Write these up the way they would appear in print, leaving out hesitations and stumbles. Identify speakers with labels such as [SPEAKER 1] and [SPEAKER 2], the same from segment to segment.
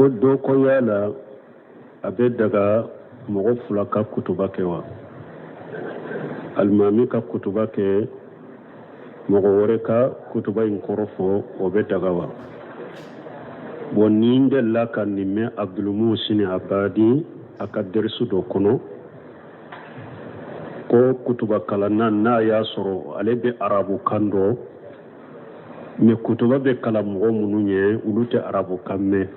[SPEAKER 1] ko do ko yala abe daga mogo fula ka kutuba kɛ wa alimami ka kutuba kɛ mogo wɛrɛ ka kutuba in kɔrɔ fɔ o bɛ daga wa bon ni delila ka nin mɛn abdulmuhsin abadi a ka dɛrisu dɔ kɔnɔ ko kutuba kalanna n'a y'a sɔrɔ ale bɛ arabu kan dɔ mais kutuba bɛ kalan mɔgɔ minnu ye olu tɛ arabu kan mɛn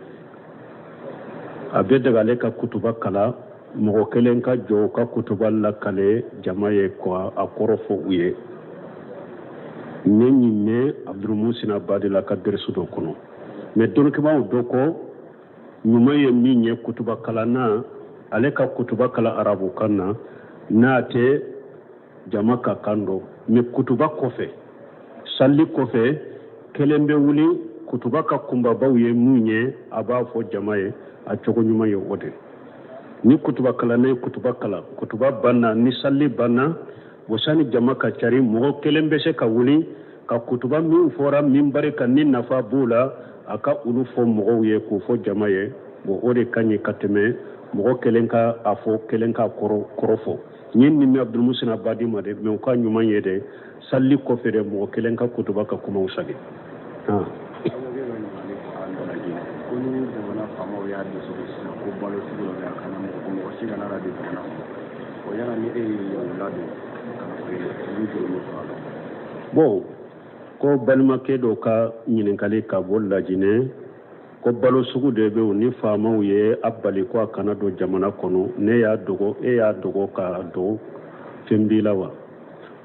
[SPEAKER 1] a bɛ daga ale ka kutuba kala mɔgɔ kelen ka jɔ ka kutuba lakale jama ye a kɔrɔ fɔ u ye ne ɲin mɛn abdulmuhsin abadi la ka dɛrisu dɔ kɔnɔ mais dɔnnibaw dɔ kɔ ɲuman ye min ye kutuba kalanna ale ka kutuba kala arabu kan na n'a tɛ jama ka kan dɔ mais kutuba kɔfɛ sali kɔfɛ kelen bɛ wuli kutuba ka kunbabaw ye mun ye a b'a fɔ jama ye a cogo ɲuman ye o de ni kutuba kalanna ye kutuba kala kutuba banna ni sali banna wasani jama ka cari mɔgɔ kelen bɛ se ka wuli ka kutuba min fɔra minbari kan ni nafa b'o la a ka olu fɔ mɔgɔw ye k'o fɔ jama ye bon o de ka ɲi ka tɛmɛ mɔgɔ kelen ka a fɔ kelen ka kɔrɔ fɔ n ye nin mɛn abdulmuhsin abadi ma de mais o ka ɲuman ye dɛ sali kɔfɛ de mɔgɔ kelen ka kutuba ka kumaw sagi bon ko balimakɛ dɔ ka ɲininkali ka bɔ lajinɛ ko balo sugu de bɛ yen ni faamaw ye a bali ko a kana don jamana kɔnɔ ne y'a dogo e y'a dogo k'a dɔn fɛn b'i la wa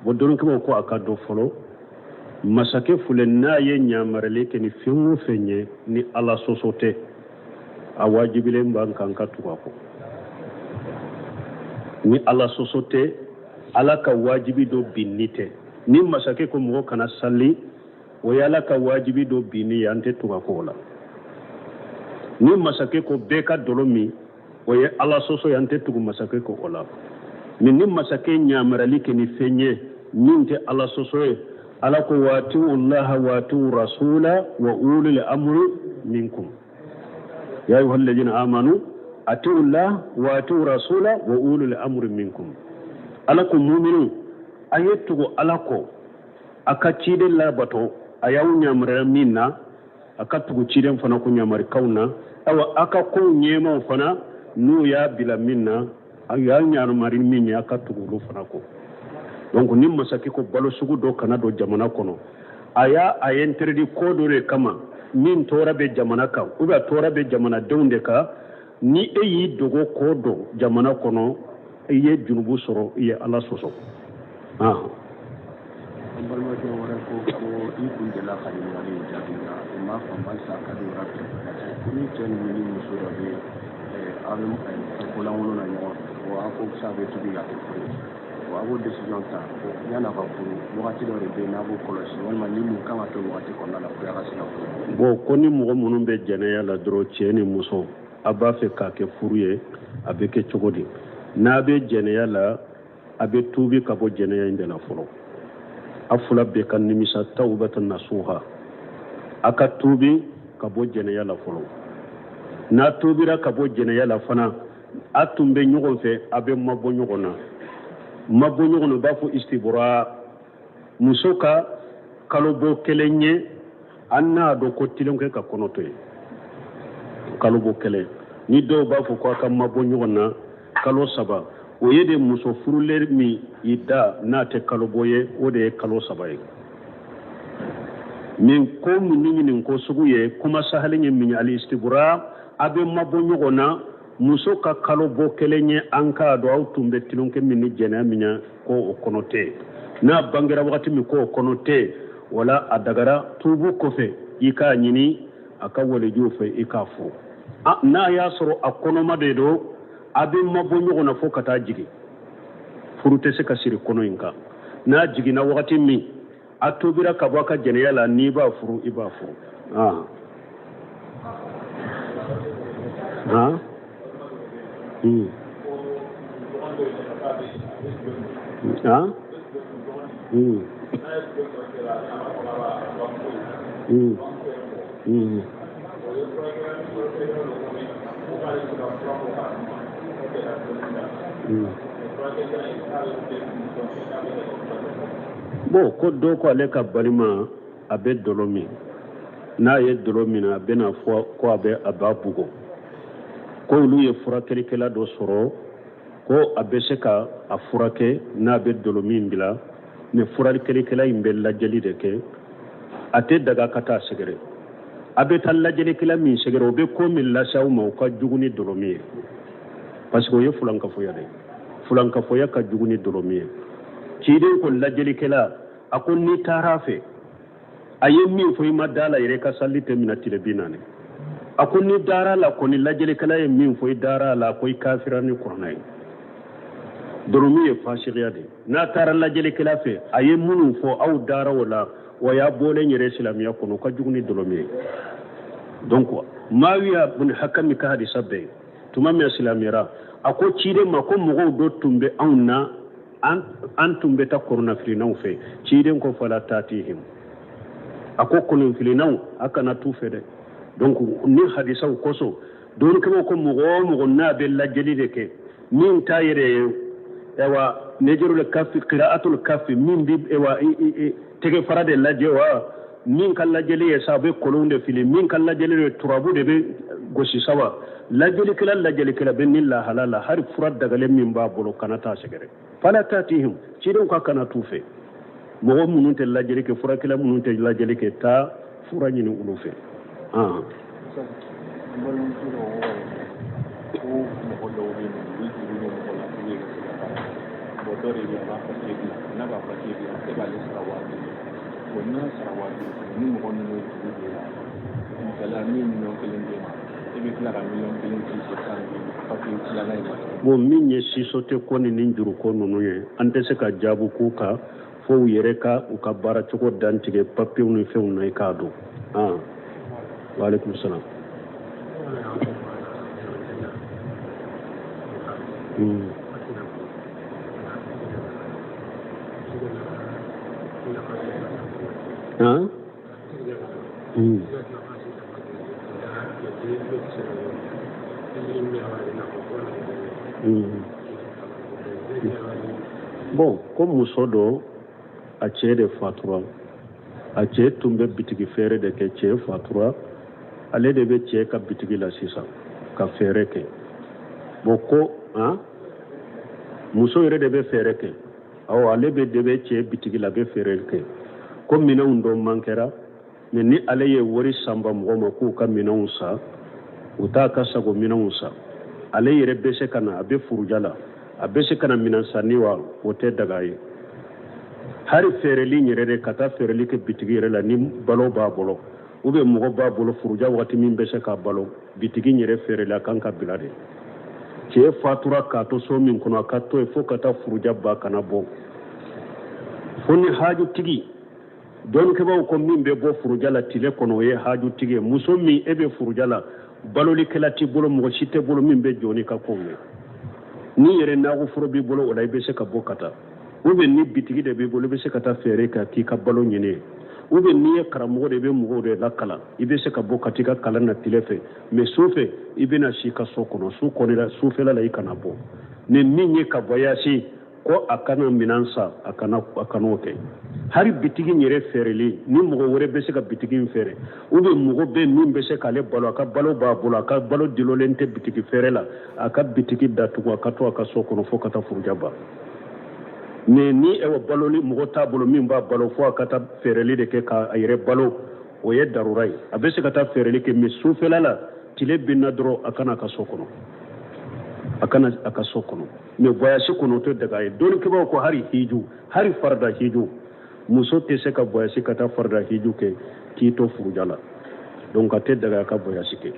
[SPEAKER 1] bon dɔnnibaw ko a ka dɔn fɔlɔ masakɛ filɛ n'a ye ɲamarali kɛ ni fɛn o fɛn ye ni ala sɔsɔ tɛ a wajibilen b'an kan ka tugu a kɔ ni ala sɔsɔ tɛ ala ka wajibi dɔ binni tɛ ni masakɛ ko mɔgɔ kana sali o ye ala ka wajibi dɔ binni ye an tɛ tugu a kɔ o la ni masakɛ ko bɛɛ ka dɔlɔ min o ye ala sɔsɔ ye an tɛ tugu masakɛ kɔ o la mais ni masakɛ ɲamarali kɛ ni fɛn ye min tɛ ala sɔsɔ ye ala ko waati'u llaha waati'u rasula wa ulil amri minkum ya ayyuhal ladina amanu ati'u llaha waati'u rasula wa ulil amri minkum ala ko mu'minu a ye tugu ala kɔ a ka ciden labato a y'aw ɲamarila min na a ka tugu ciden fana ko ɲamarikaw na awa a ka kow ɲɛmaw fana n'u y'a bila min na a y'a ɲamari min ye a ka tugu olu fana kɔ donc ni masakɛ ko balo sugu dɔ kana don jamana kɔnɔ a ye interdit ko dɔ de kama min tɔɔrɔ bɛ jamana kan ou bien tɔɔrɔ bɛ jamanadenw de kan ni e y'i dogo ko dɔ jamana kɔnɔ i ye junubu sɔrɔ i ye ala sɔsɔ bon ko ni mɔgɔ minnu bɛ jɛnɛya la dɔrɔn cɛ ni muso a b'a fɛ k'a kɛ furu ye a bɛ kɛ cogo di n'a bɛ jɛnɛya la a bɛ tuubi ka bɔ jɛnɛya in de la fɔlɔ a fila bɛɛ ka nimisa tawbatan nasuha a ka tuubi ka bɔ jɛnɛya la fɔlɔ n'a tuubira ka bɔ jɛnɛya la fana a tun bɛ ɲɔgɔn fɛ a bɛ mabɔ ɲɔgɔn na mabɔ ɲɔgɔn na u b'a fɔ istibura muso ka kalo bɔ kelen ye an n'a dɔn ko tilenkɛ ka kɔnɔ to ye kalo bɔ kelen ni dɔw b'a fɔ ko a ka mabɔ ɲɔgɔn na kalo 3 o ye de muso furulen min i da n'a tɛ kalo bɔ ye o de ye kalo 3 ye min ko mun ni ɲinin ko sugu ye kuma sahalen ye min ali istibura a bɛ mabɔ ɲɔgɔn na muso ka kalo bɔ kelen ye an k'a dɔn aw tun bɛ tilenkɛ min ni jɛnɛya min na ko o kɔnɔ tɛ n'a bangera wagati min ko o kɔnɔ tɛ wala a dagara tuubu kɔfɛ i k'a ɲini a ka walijuw fɛ i k'a fɔ n'a y'a sɔrɔ a kɔnɔma de don a bɛ mabɔ ɲɔgɔn na fo ka taa jigin furu tɛ se ka siri kɔnɔ in kan n'a jiginna wagati min a tobira ka bɔ a ka jɛnɛya la n'i b'a furu i b'a furu bon ko do ko ale ka balima abe dolomi n'a ye dolomi na abe na fɔ ko abe aba bugo ko olu ye furakɛlikɛla dɔ sɔrɔ ko abe se ka a furakɛ n'a be dolomi bila mais furakɛlikɛla in bɛ lajɛli de kɛ a tɛ daga ka taa sɛgɛrɛ a bɛ taa lajɛlikɛla min sɛgɛrɛ o bɛ ko min lase aw ma o ka jugu ni dolomi ye parce que o ye fulankafoya de fulankafoya ka jugu ni dolomi ye ciden ko lajɛlikɛla a ko n'i taara a fɛ a ye min fɔ i ma da la yɛrɛ ka sali tɛ minɛ tile 40 a ko ni dara la kɔni lajɛlikɛla ye min fɔ i dara la ko i kafira ni kuranɛ ye dolomi ye fasigiya de n'a taara lajɛlikɛla fɛ a ye minnu fɔ aw dara o la wa y'a bɔlen yɛrɛ silamɛya kɔnɔ o ka jugu ni dolomi ye donc Muawiya bin Hakam ka hadisa bɛɛ tuma min silamɛyara a ko ciden ma ko mɔgɔw dɔ tun bɛ anw na an tun bɛ taa kɔnɔnafilinaw fɛ ciden ko fala taatihim a ko kɔnɔnafilinaw a kana t'u fɛ dɛ donc ni hadisaw kosɔn dɔɔnikɛlaw ko mɔgɔ o mɔgɔ n'a bɛ lajɛli de kɛ min t'a yɛrɛ ye ewa nejurul kafi qira'atul kafi min bi ewa tege fara de lajɛ wa min ka lajɛli ye sa bɛ kolon de fili min ka lajɛli de turabu de bɛ gosi sawa lajɛlikɛla bɛ ni lahala la hari fura dagalen min b'a bolo kana taa sɛgɛrɛ fala tatihim cidenw ka kana t'u fɛ mɔgɔ minnu tɛ lajɛli kɛ furakɛla minnu tɛ lajɛli kɛ taa fura ɲini olu fɛ bon min ye sisote ko ni juru ko ninnu ye an tɛ se ka jaabu k'u kan fo u yɛrɛ ka u ka baara cogo dantigɛ papiyew ni fɛnw na i k'a dɔn waaleykum salam bon ko muso dɔ a cɛ de fatura a cɛ tun bɛ bitigi feere de kɛ cɛ fatura ale de bɛ cɛ ka bitigi la sisan ka feere kɛ bon ko muso yɛrɛ de bɛ feere kɛ awɔ ale de bɛ cɛ bitigi la bɛ feere kɛ ko minɛnw dɔ mankɛra mais ni ale ye wari sanba mɔgɔ ma k'u ka minɛnw sa u t'a ka sago minɛnw sa ale yɛrɛ bɛ se ka na a bɛ furuja la a bɛ se ka na minɛn sanni wa o tɛ daga ye hari feereli yɛrɛ de ka taa feereli kɛ bitigi yɛrɛ la ni balo b'a bolo ou bien mɔgɔ b'a bolo furuja waati min bɛ se k'a balo bitigi yɛrɛ feereli a kan ka bila de cɛ fatura k'a to so min kɔnɔ a ka to yen fo ka taa furuja ba kana bɔ fo ni hajutigi dɔɔnikɛbaw ko min bɛ bɔ furuja la tile kɔnɔ o ye hajutigi ye muso min e bɛ furuja la balolikɛla t'i bolo mɔgɔ si tɛ bolo min bɛ jɔ n'i ka kow ye ni yɛrɛ nakɔforo b'i bolo o la i bɛ se ka bɔ ka taa ou bien ni bitigi de b'i bolo i bɛ se ka taa feere kɛ k'i ka balo ɲini ou bien n'i ye karamɔgɔ de i bɛ mɔgɔw de lakalan i bɛ se ka bɔ ka t'i ka kalan na tile fɛ mais su fɛ i bɛna si ka so kɔnɔ su kɔnɔla sufɛla la i kana bɔ ni min ye ka voyage ko a kana minɛn san a kan'o kɛ hari bitigi yɛrɛ feereli ni mɔgɔ wɛrɛ bɛ se ka bitigi in feere ou bien mɔgɔ bɛ min bɛ se k'ale balo a ka balo b'a bolo a ka balo dilolen tɛ bitigi feere la a ka bitigi datugu a ka to a ka so kɔnɔ fo ka taa furuja ban mais ni balo ni mɔgɔ t'a bolo min b'a balo fo a ka taa feereli de kɛ k'a yɛrɛ balo o ye darura ye a bɛ se ka taa feereli kɛ mais sufɛla la tile binna dɔrɔn a kana a ka so kɔnɔ a kana a ka so kɔnɔ mais voyage kɔnɔ o tɛ daga ye dɔɔnikɛbaw ko hari hiju hari farda hiju muso tɛ se ka voyage ka taa farda hiju kɛ k'i to furuja la donc a tɛ daga ka voyage kɛ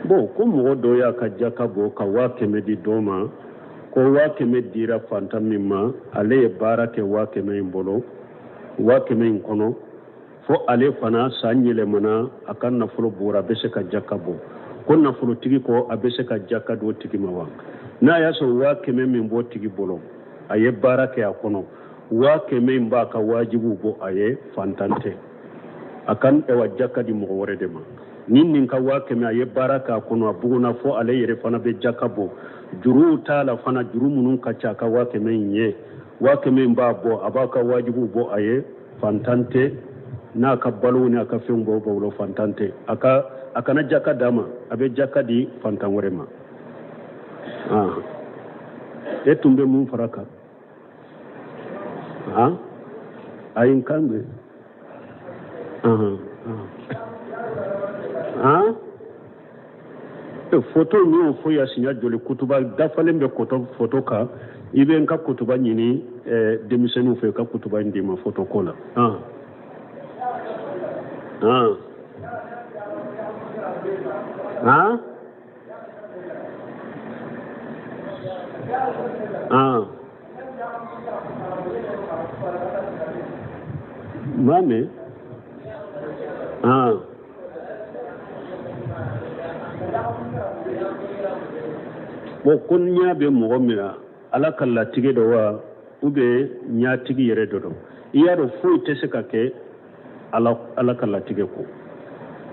[SPEAKER 1] bon ko mɔgɔ dɔ y'a ka jaka bɔ ka 100,000 di dɔ ma ko wa keme dira fantan min ma ale ye baara kɛ wa keme in bolo wa keme in kɔnɔ fo ale fana san yɛlɛmana a ka nafolo bora a bɛ se ka jaka bɔ ko nafolotigi kɔ a bɛ se ka jaka do tigi ma wa n'a y'a sɔrɔ wa keme min bɔ tigi bolo a ye baara kɛ a kɔnɔ wa keme in b'a ka wajibu bɔ a ye fantan tɛ a ka jaka di mɔgɔ wɛrɛ de ma ni nin ka wa keme a ye baara kɛ a kɔnɔ a buguna fo ale yɛrɛ fana bɛ jaka bɔ juruw t'a la fana juru minnu ka ca a ka wa keme in ye wa keme in b'a bɔ a b'a ka wajibu bɔ a ye fantan tɛ n'a ka balo ni a ka fɛnw bɔ bolo fantan tɛ a kana jaka d'a ma a bɛ jaka di fantan wɛrɛ ma e tun bɛ mun fara kan a ye n kan bɛ foto min y'o fɔ yasinya joli kutuba dafalen bɛ foto kan i bɛ n ka kutuba ɲini denmisɛnninw fɛ ka kutuba in d'i ma foto ko la Mame ko ɲa bɛ mɔgɔ min na ala ka latigɛ dɔ wa ou bien ɲatigi yɛrɛ dɔ don i y'a dɔn foyi tɛ se ka kɛ ala ka latigɛ ko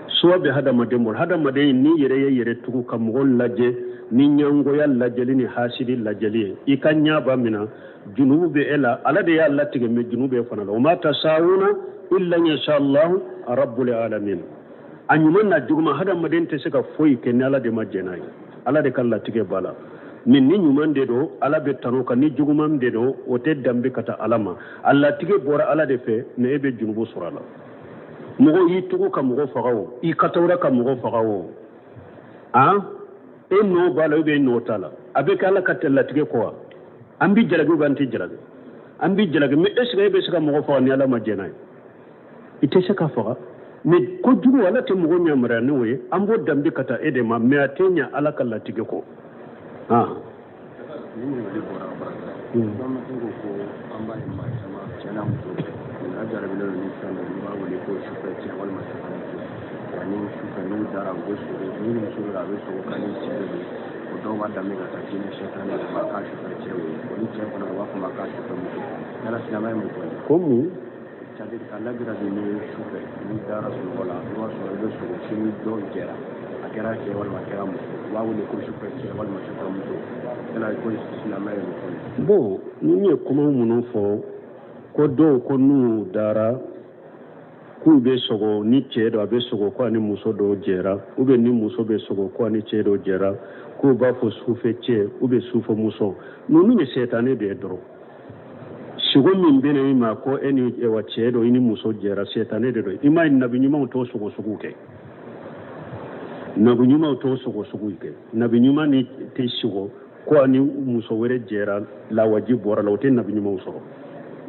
[SPEAKER 1] suwa bɛ hadamaden bolo hadamaden ni yɛrɛ ye yɛrɛ tugu ka mɔgɔ lajɛ ni ɲangoya lajɛli ni hasidi lajɛli ye i ka ɲaba min na junubu bɛ e la ala de y'a latigɛ mɛ junubu bɛ fana la o ma tasawuna illa yasha Allah rabbul alamin a ɲuman na juguma hadamaden tɛ se ka foyi kɛ ni ala de ma jɛn n'a ye ala de ka latigɛ b'a la min ni ɲuman de don ala bɛ tanu kan ni juguman de don o tɛ danbe ka taa ala ma a latigɛ bɔra ala de fɛ mais e bɛ junubu sɔrɔ a la mɔgɔ y'i tugu ka mɔgɔ faga o i katawura ka mɔgɔ faga o e nɔ b'a la ou bien nɔ t'a la a bɛ kɛ ala ka latigɛ kɔ wa an bi jalaki ou bien an tɛ jalaki an bi jalaki mais est ce que e bɛ se ka mɔgɔ faga ni ala ma jɛn n'a ye i tɛ se ka faga mais kojugu ala tɛ mɔgɔ yamaruya n'o ye an b'o danbe ka taa e de ma mais a tɛ ɲɛ ala ka latigɛ kɔ Como?
[SPEAKER 2] C'est-à-dire qu'à la grâce de nous, nous dara sur la loi sur le sur le do gera a gera ke wal makera mu wa wole ko su pete wal makera mu to ela ko sila mai mu
[SPEAKER 1] bon ni ne kuma mun fɔ ko do ko nu dara k'u bɛ sogo ni cɛ dɔ a bɛ sogo ko ani muso dɔ jɛra ou bien ni muso bɛ sogo ko ani cɛ dɔ jɛra k'u b'a fɔ sufɛ cɛ ou bien sufɛ muso ninnu ye sɛtanɛ de ye dɔrɔn sogo min bɛ ne ma ko e ni wa cɛ dɔ i ni muso jɛra sɛtanɛ de don i ma nabi ɲumanw t'o sogo sugu kɛ nabi ɲumanw t'o sogo sugu kɛ nabi ɲuman ni tɛ sogo ko ani muso wɛrɛ jɛra lawaji bɔra la o tɛ nabi ɲumanw sɔrɔ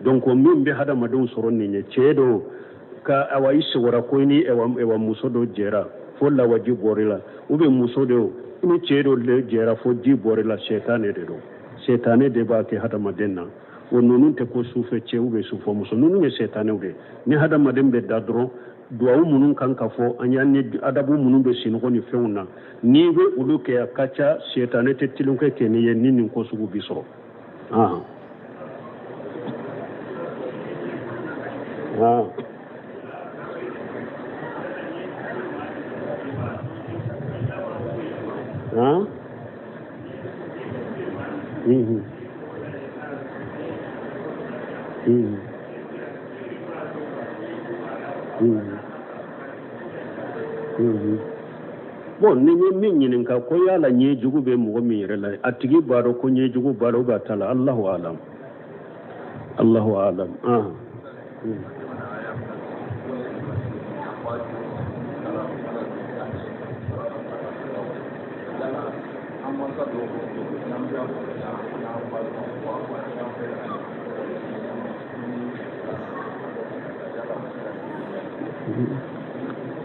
[SPEAKER 1] donc min bɛ hadamadenw sɔrɔ nin ye cɛ dɔ ka awa i sogora ko i ni ewa muso dɔ jɛra fo lawaji bɔra la ou bien muso dɔ i ni cɛ dɔ jɛra fo ji bɔra la sɛtanɛ de don sɛtanɛ de b'a kɛ hadamaden na o ninnu tɛ ko sufɛ cɛ ou bien sufɛ muso ninnu ye sɛtanɛw de ni hadamaden bɛ da dɔrɔn duwawu minnu kan ka fɔ an y'a ni adabu minnu bɛ sinɔgɔ ni fɛnw na n'i bɛ olu kɛ a ka ca sɛtanɛ tɛ tilenkɛ kɛ n'i ye ni nin ko sugu bi sɔrɔ bon ni ye min ɲininka ko yala ɲɛ jugu bɛ mɔgɔ min yɛrɛ la a tigi b'a dɔn ko ɲɛ jugu b'a la ou bien a t'a la Allahu alam Allahu alam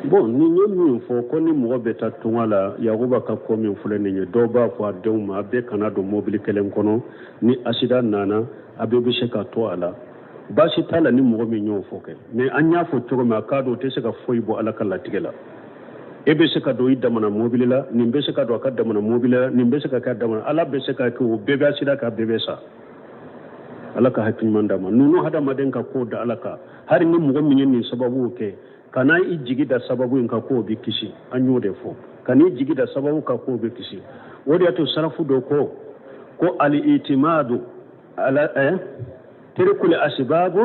[SPEAKER 1] bon ni min fo ko ni mo be ta tunala yakuba ka ko min fule ni do ba ko adew ma be kana do mobile kelen kono ni asida nana abe be se ka to ala ba si tala ni mo min nyo fo ke mais anya fo to ma ka do te se ka foyi bo ala kala tigela e be se ka do idda mana mobile la ni be se ka do ka da mana mobile la ni be se ka da mana ala be se ka ko be be asida ka be be sa ala ka hakkin manda ma nunu hada maden ka ko da ala ka har ni mo min ni sababu ke kana i jigi da sababu in ka ko bi kisi an yode fo kana i jigi da sababu ka ko bi kisi wodi ato sarafu do ko al-itimadu ala tarkul asbab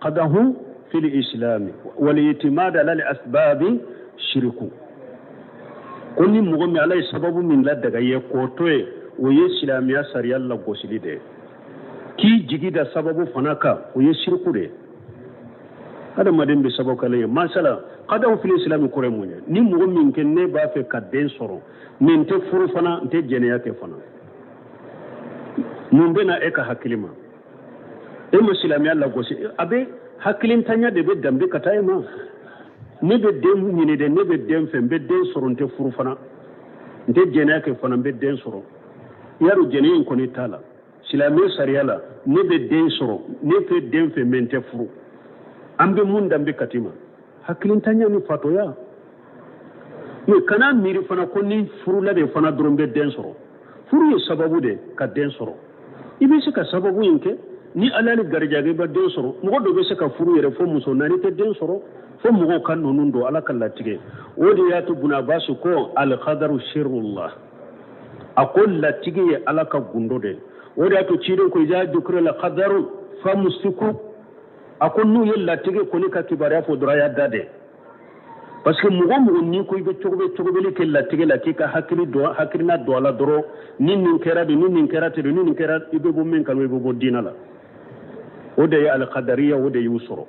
[SPEAKER 1] qadahu fil islam wal itimad ala al-asbab shirku konni mo mi ala sababu min la daga ye ko toye o ye islamiya sariya la gosili de ki jigi da sababu fanaka o ye shirku de kada maden be sabo kala masala kada fil islam ko remunya ni mo min ken ne ba fe ka den soro min te furu fana te jeniya ke fana mun bena e ka hakilima e muslim yalla gosi abe hakilin tanya de be dambe kata ma ne be dem ni de ne be dem fe be den soro te furu fana te jeniya ke fana be den soro yaro jeniyin ko ni tala silami sariyala ne be den soro ne fe den fe men te furu ambe mun dambe katima hakilin tanya ni fatoya ni kana miri fana ko ni furu la de fana drombe den soro furu ye sababu de ka den soro ibe se ka sababu yinke ni alani garjage ba den soro mo do be se ka furu yere fo muso nani te den soro fo mo kan nonun do ala kala tige wodi ya to buna basu ko al qadaru shirrullah akol la tige ala ka gundo de wodi ya to cido ko ja dukre la qadaru fa mustiku akon nu yella tige ko ni ka kibara fo dora ya dade parce que mo ni ko be chogobe li ke la tige la kika hakili do hakirina do ala doro nin kera de nin kera te nin kera ibe bo men kan bo dinala o de al qadariyya o de yusro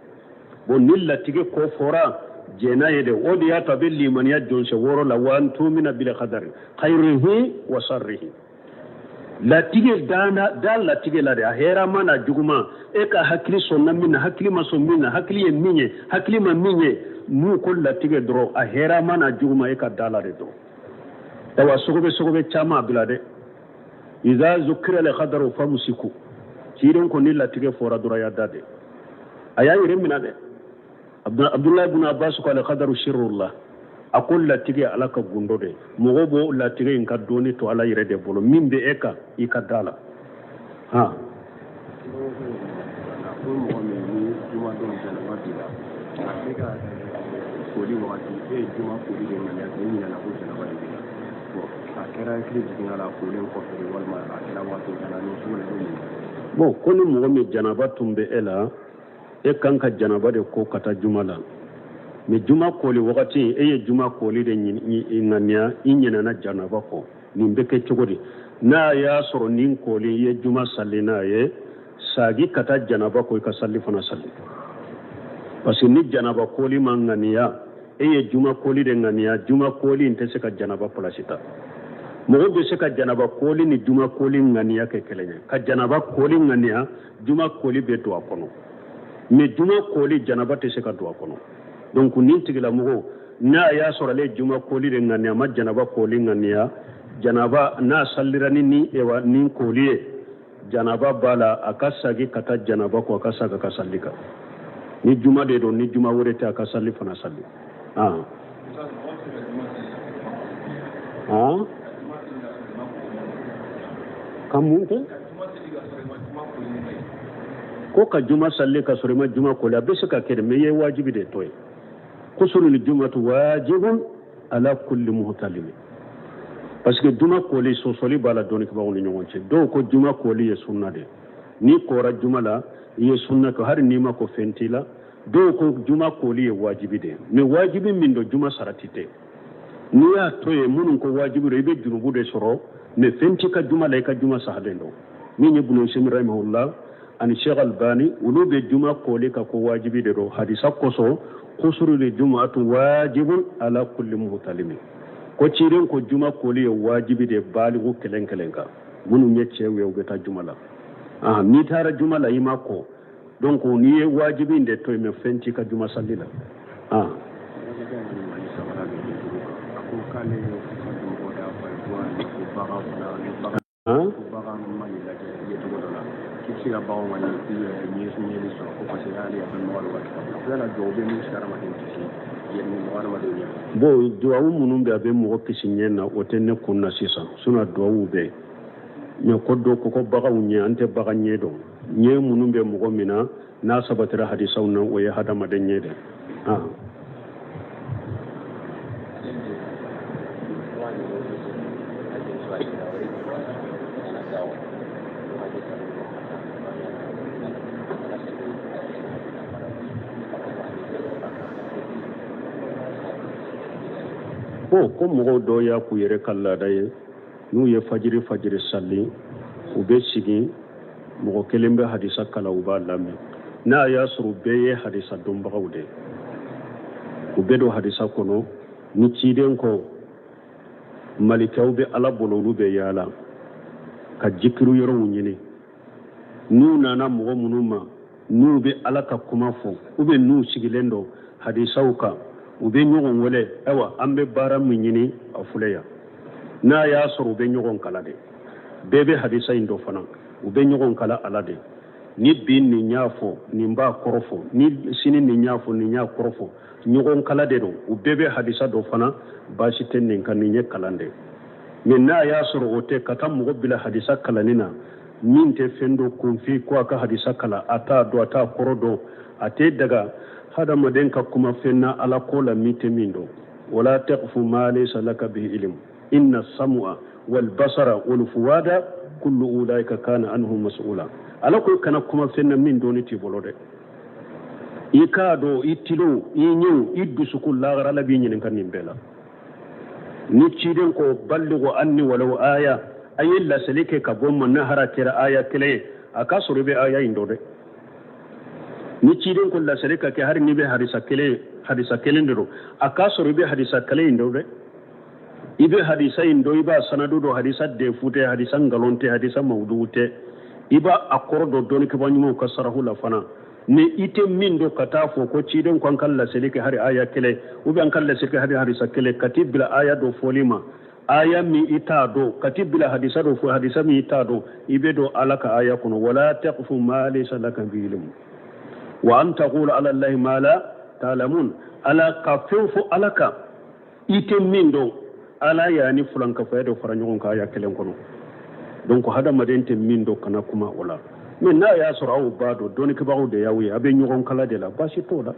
[SPEAKER 1] bo nil la tige ko fora jena yede o de ya tabelli man ya jonse woro la wan tumina bil qadari khayrihi wa sharrihi la tige dana dal la tige la de hera mana juguma e ka hakili sonna minna hakili ma so minna hakili e minye hakili ma minye nu ko la tige dro a hera mana juguma e ka dala de do tawa sogobe chama bilade iza zukira le khadaru famsiku ciren ko ni la tige fora dro ya dade aya yire minade abdullah ibn abbas ko le khadaru shirrullah akol la tige ala ka gundo de mogo bo la tige in ka doni to ala yire de bolo min be eka i ka dala ha bon ko ni mogo mi janaba tumbe ela e kan ka janaba de ko kata jumala mi juma koli wakati eye juma koli de ngania inyena na janaba ko ni mbeke chogodi na ya soro nin koli ye juma salina ye sagi kata janaba ko ka salli fana salli parce que ni janaba koli mangania eye juma koli de ngania juma koli inte se ka janaba plasita mo be se ka janaba koli ni juma koli ngania ke kelenya ka janaba koli ngania juma koli be to akono me juma koli janaba te se ka do akono donc nin tigila mugo na ya sorale juma koli de ngania ma janaba koli ngania janaba na sallirani ni ewa nin koliye janaba bala akasagi kata janaba ko akasaga kasallika ni juma de do ni juma worete akasalli fana salli kamunte ko ka juma salli ka sorema juma koli abese ka kede me ye wajibi de toy kusuru li jumatu wajibun ala kulli muhtalimi parce que juma koli sosoli bala doni ko bawni nyonche do ko juma koli ye sunna de ni kora juma la ye sunna ko har ni ma ko fentila do ko juma koli ye wajibi de me wajibi min do juma saratite ni ya toye munun ko wajibi re be junubu de soro me fenti ka juma la ka juma sahadendo ni ni bunu simi rahimahullah ani sheikh albani ulu be juma koli ka ko wajibi de do hadisa koso kusuru li jumatu wajibun ala kulli muhtalimi ko ciren ko juma koli ye wajibi de baligu kelenka munu nyecce wew ta juma la ni tara juma la yima ko donc ni ye wajibi de to me fenti ka juma sallila bo duwawu munun be abe mo kisi nyena o tenne kunna sisa suna duwawu be me koddo ko baga unye ante baga nyedo nye munun be mo mina na sabatira hadisa unna o ya hada maden nyede ko mogo do ya ku yere kala day nu ye fajiri salli u be sigi mogo kelembe hadisa kala u ba lami na ya suru be ye hadisa dombaga de u be do hadisa kono ni ciden ko malikaw be ala bololu be yala ka jikiru yoro nyini nu nana mogo munuma nu be ala ka kuma fo u be nu sigilendo hadisa uka ube ɲɔgɔn wele awa an bɛ baara min ɲini a fuleya n'a y'a sɔrɔ u bɛ ɲɔgɔn kala de bɛɛ bɛ hadisa in dɔ fana u bɛ ɲɔgɔn kala ala de ni bi nin y'a fɔ nin b'a kɔrɔ fɔ ni sini nin y'a fɔ nin y'a kɔrɔ fɔ ɲɔgɔn kala de don u bɛɛ bɛ hadisa dɔ fana baasi tɛ nin kan nin ye kalan de mɛ n'a y'a sɔrɔ o tɛ ka taa mɔgɔ bila hadisa kalanni na min tɛ fɛn dɔ kunfi ko a ka hadisa kala a t'a dɔn a t'a kɔrɔ dɔn a tɛ daga hadamaden ka kuma fenna ala ko la mite min do wala taqfu ma laysa laka bihi ilm inna sam'a wal basara wal fuwada kullu ulaika kana anhu mas'ula ala ko kana kuma fenna min do ni ti bolode ikado itilo inyu iddusuku la gara la bi nyin kan nimbela ni ciden ko ballighu anni walau aya ayilla salike ka bomma nahara kira aya kile aka surube aya indode ni ciden ko la sarika ke har ni be hadisa kelen do aka soro be hadisa kelen do de ibe hadisa indo iba sanadu do hadisa de fute hadisa ngalonte hadisa mawdute iba akordo don ke banyu ko sarahu la fana ne ite min do kata fo ko ciden ko kan la sarika har aya kele ube an kan la sarika har hadisa kele katib bila aya do folima aya mi ita do katib bila hadisa do fo hadisa mi ita do ibe do alaka aya kono wala taqfu ma laysa laka bi ilm wa an taqulu ala allahi ma la ta'lamun ala kafifu alaka ite min do ala yani fulan ka faydo faranyon ka ya kelen kono donc hada madente min do kana kuma wala men na ya sura o bado doni ke bawo de yawi abe nyogon kala de la bashi to da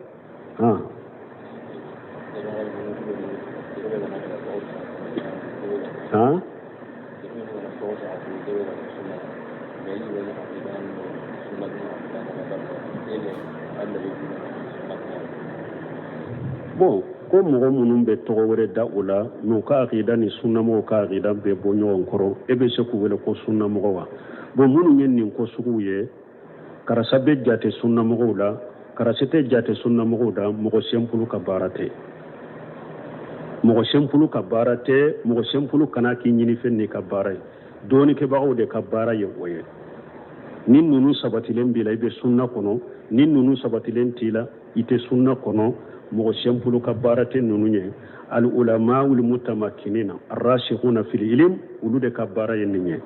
[SPEAKER 1] bon ko mɔgɔ minnu bɛ tɔgɔ wɛrɛ da o la n'u ka akida ni sunnamɔgɔw ka akida bɛ bɔ ɲɔgɔn kɔrɔ e bɛ se k'u wele ko sunnamɔgɔ wa bon minnu ye nin ko suguw ye karasa bɛ jate sunnamɔgɔw la karasa tɛ jate sunnamɔgɔw la mɔgɔ sɛnpulu ka baara tɛ mɔgɔ sɛnpulu ka baara tɛ mɔgɔ sɛnpulu kana k'i ɲini fɛn de ka baara ye dɔɔnikɛbagaw de ka baara ye o ye ni ninnu sabatilen b'i la i bɛ sunna kɔnɔ ni ninnu sabatilen t'i la i tɛ sunna kɔnɔ mɔgɔ sɛnpulu ka baara tɛ ninnu ye al ulama wal mutamakkinina arrasikhuna fil ilm olu de ka baara ye nin ye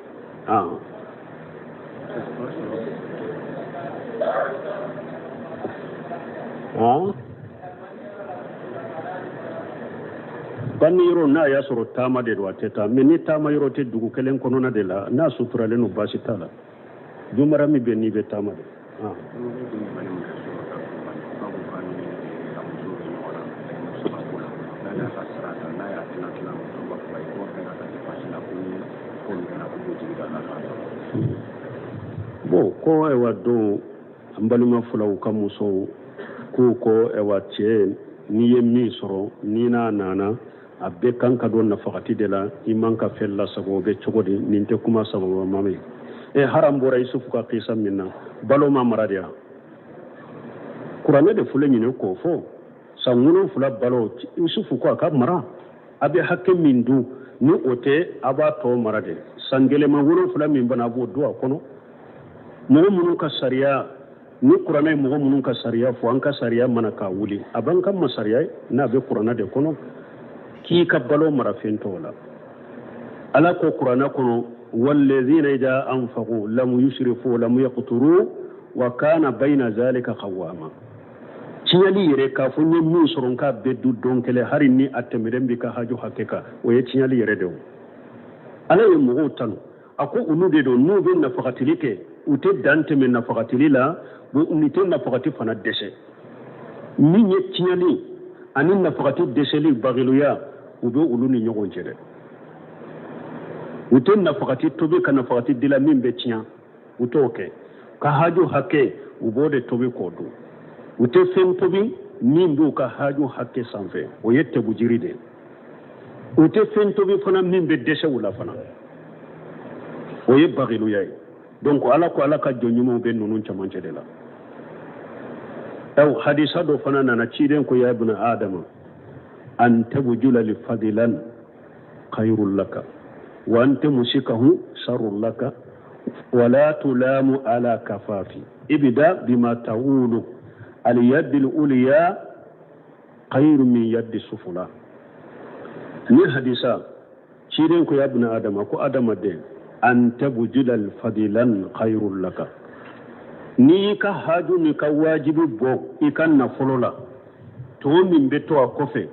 [SPEAKER 1] banni yɔrɔ n'a y'a sɔrɔ taama de don a tɛ taa mɛ ni taama yɔrɔ tɛ dugu kelen kɔnɔna de la n'a suturalen don baasi t'a la jumara min bɛ n'i bɛ taama de bon ko ewa don an balima fulaw ka musow k'u ko ewa cɛ n'i ye min sɔrɔ n'i n'a nana a bɛɛ kan ka don nafagati de la i man ka fɛn lasago o bɛ cogo di nin tɛ kuma sababa ma ye haram bɔra isufu ka kisa min na balo ma mara de ya kuranɛ de fule ɲini k'o fɔ san 7 balo isufu ko a ka mara a bɛ hakɛ min dun ni o tɛ a b'a tɔ mara de san 7 min bana a b'o dun a kɔnɔ mɔgɔ minnu ka sariya ni kuranɛ ye mɔgɔ minnu ka sariya fɔ an ka sariya mana k'a wuli a b'an ka masariya n'a bɛ kuranɛ de kɔnɔ ki ka balo mara fentola ala ko qur'ana kono والذين إذا أنفقوا لم يسرفوا لم يقتروا وكان بين ذلك قواما tiɲɛli yɛrɛ k'a fɔ n ye min sɔrɔ n k'a bɛɛ du dɔn kɛlɛ hali ni a tɛmɛlen bɛ ka haju hakɛ kan o ye tiɲɛli yɛrɛ de o ala ye mɔgɔw tanu a ko olu de don n'u bɛ nafagatili kɛ u tɛ dan tɛmɛ nafagatili la u tɛ nafagati fana dɛsɛ min ye tiɲɛli ani nafagati dɛsɛli bagiluya u bɛ olu ni ɲɔgɔn cɛ dɛ u tɛ nafagati tobi ka nafagati dila min bɛ tiɲɛ u t'o kɛ ka haju hakɛ u b'o de tobi k'o dun u tɛ fɛn tobi min b'u ka haju hakɛ sanfɛ o ye tɛbujiri de u tɛ fɛn tobi fana min bɛ dɛsɛ u la fana o ye bagiluya ye donc ala ko ala ka jɔn ɲumanw bɛ ninnu camancɛ de la aw hadisa dɔ fana nana ciden ko ya ibna adama an tabujula li fadilan khairul laka wa anta musikahu sharrul laka ولا تلام على كفافي ابدأ بما تقول اليد الأولياء خير من يد السفلى ni hadisa shirin ku ya ibn adam ko adam de an tabujil fadilan khairul laka ni ka haju ni ka wajibi bo ikan na folola to min beto a kofe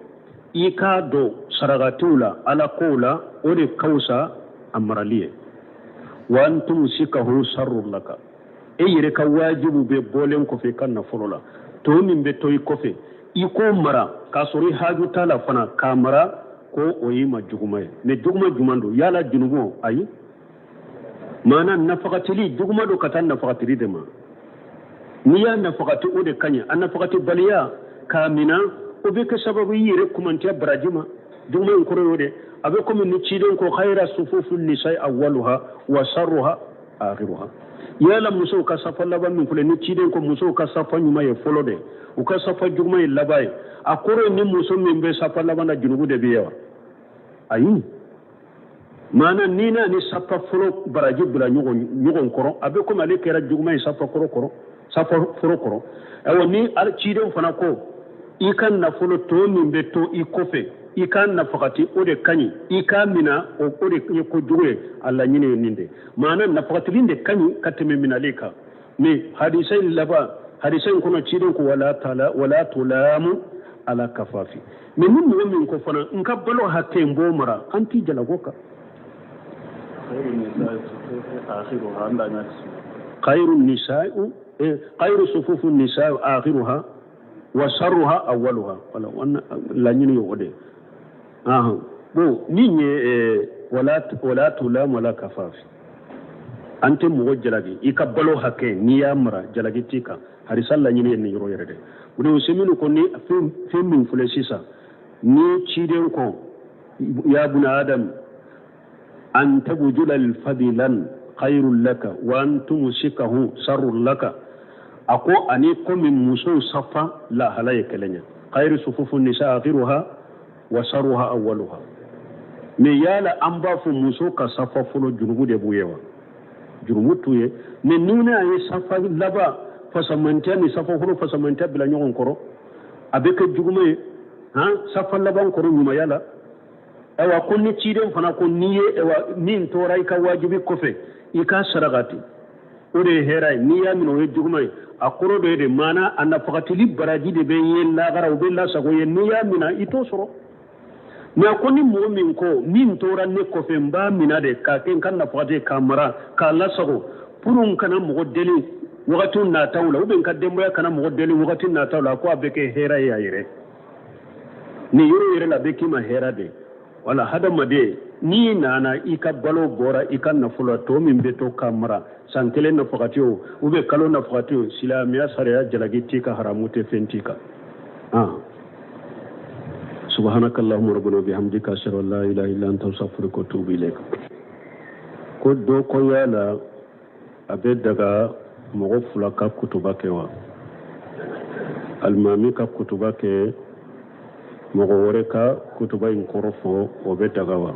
[SPEAKER 1] ika do saragatula ala kola o de kausa amraliye wa antum sikahu sharrul laka e yire ka wajibu be bolen kofe kan na folola to min beto i kofe iko mara ka sori haju tala fana kamara ko oyi ma juguma ne juguma jumando yala junugo ayi mana nafaqatili juguma do katan nafaqatili de ma ni ya nafaqati o de kanya an nafaqati baliya kamina o be ka sababu yire kumantiya barajima juguma en koro de abe ko min ciden ko khaira sufufun nisai awwaluha wa sharruha akhiruha yala muso ka safa laban min kule ni ciden ko muso ka safa nyuma ye folo de u ka safa juguma ye labai akoro ni muso min be safa laban na junubu de biya ayi mana ni na ni safa folo baraji bula nyugon koro abe ko male kera juguma ye safa koro safa folo koro ewo ni al ciden fana ko ikan na folo to min be to i kofe ikan na fakati o de kanyi ika mina o de ko juwe alla nyine ninde mana na fakati linde kanyi kateme minaleka ni hadisai laba hadisai kono ciden ko wala tulamu ala kafafi min min ko fana in ka balo hakke mbo mara anti jala goka khairun nisa'u khairu sufufun nisa'u akhiruha wa sharruha awwaluha wala wannan la nyine yo de bo ninye wala tulam wala kafafi ante mo jalagi ikabalo hake ni yamra jalagi tika hari salla nyine ni yoro yere de budo seminu ko ni fim min fule sisa ni ciden ko ya buna adam an tabujula al fadilan khairul laka wa antum shikahu sharrul laka ako ani ko min muso safa la halaye kelenya khairu sufufun nisa akhiruha wa sharuha awwaluha me yala an ba fu muso ka safa fulo junubu de buyewa junubu tuye me nuna ye safa laba fasamanta ni safa fulo fasamanta bila nyon koro abeka jugume safa laba koro nyuma yala ewa kunni ciden fana ko niye ewa nin torai ka wajibi kofe ika saragati ode herai niya mino ye jugume akoro de mana anna fakatili baraji de be yella gara be la sago ye niya mina ito soro na koni mu'min ko min toran ne ko fe mba mina de ka ken kan na fate kamara ka la sago purun kana mo deli wakati na tawla uben ka dembo ya kana mo deli wakati na tawla ko abeke hera ya yire ni yoro yire la beki ma hera de wala hada made ni nana ika balo bora ika na fula to min beto kamara sankele na fakati o ube kalo na fakati o silamiya sariya jalagiti ka haramute fentika سبحانك اللهم ربنا بحمدك اشهد ان لا اله الا انت استغفرك واتوب اليك ko do ko yala abe daga mogo fula ka kutuba ke wa almami ka kutuba ke mogo wore ka kutuba in korofo o be daga wa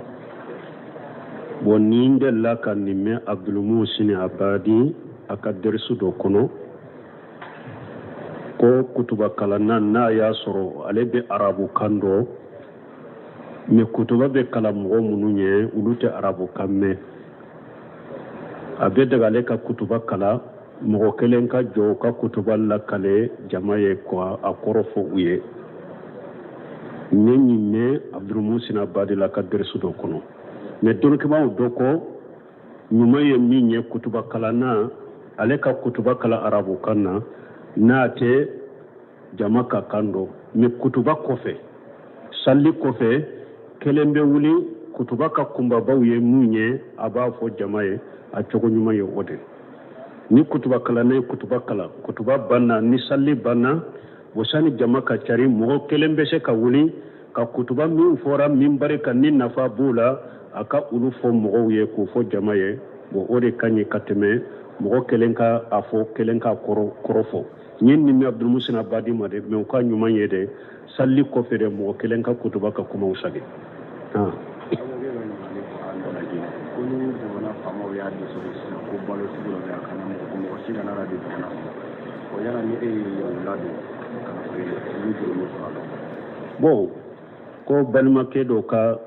[SPEAKER 1] boninde la kan nimme abdul musin abadi aka dersu do kono ko kutuba kalana na ya soro ale be arabu kando mais kutuba be kala mɔgɔ minnu ye olu tɛ arabu kan mɛn a bɛ daga ale ka kutuba kala mɔgɔ kelen ka jɔ ka kutuba lakale jama ye a kɔrɔ fɔ u ye n ye nin mɛn abdulmusina badila ka dɛrɛsu dɔ kɔnɔ mais dɔnnikibaw dɔ kɔ ɲuman ye min ye kutuba kalanna ale ka kutuba kala arabu kan na n'a tɛ jama ka kan dɔn mais kutuba kɔfɛ salli kɔfɛ kelen bɛ wuli kutuba ka kunbabaw ye mun ye a b'a fɔ jama ye a cogo ɲuman ye o de ni kutuba kalanna ye kutuba kala kutuba banna ni salli banna wasani jama ka cari mɔgɔ kelen bɛ se ka wuli ka kutuba min fɔra minbari kan ni nafa b'o la a ka olu fɔ mɔgɔw ye k'o fɔ jama ye bon o de ka ɲi ka tɛmɛ mɔgɔ kelen ka a fɔ kelen ka kɔrɔ fɔ n ye nin mɛn abdulmusina badi ma de mais o ka ɲuman ye de salli kɔfɛ de mɔgɔ kelen ka kutuba ka kumaw sagi bon ko balimakɛ dɔ ka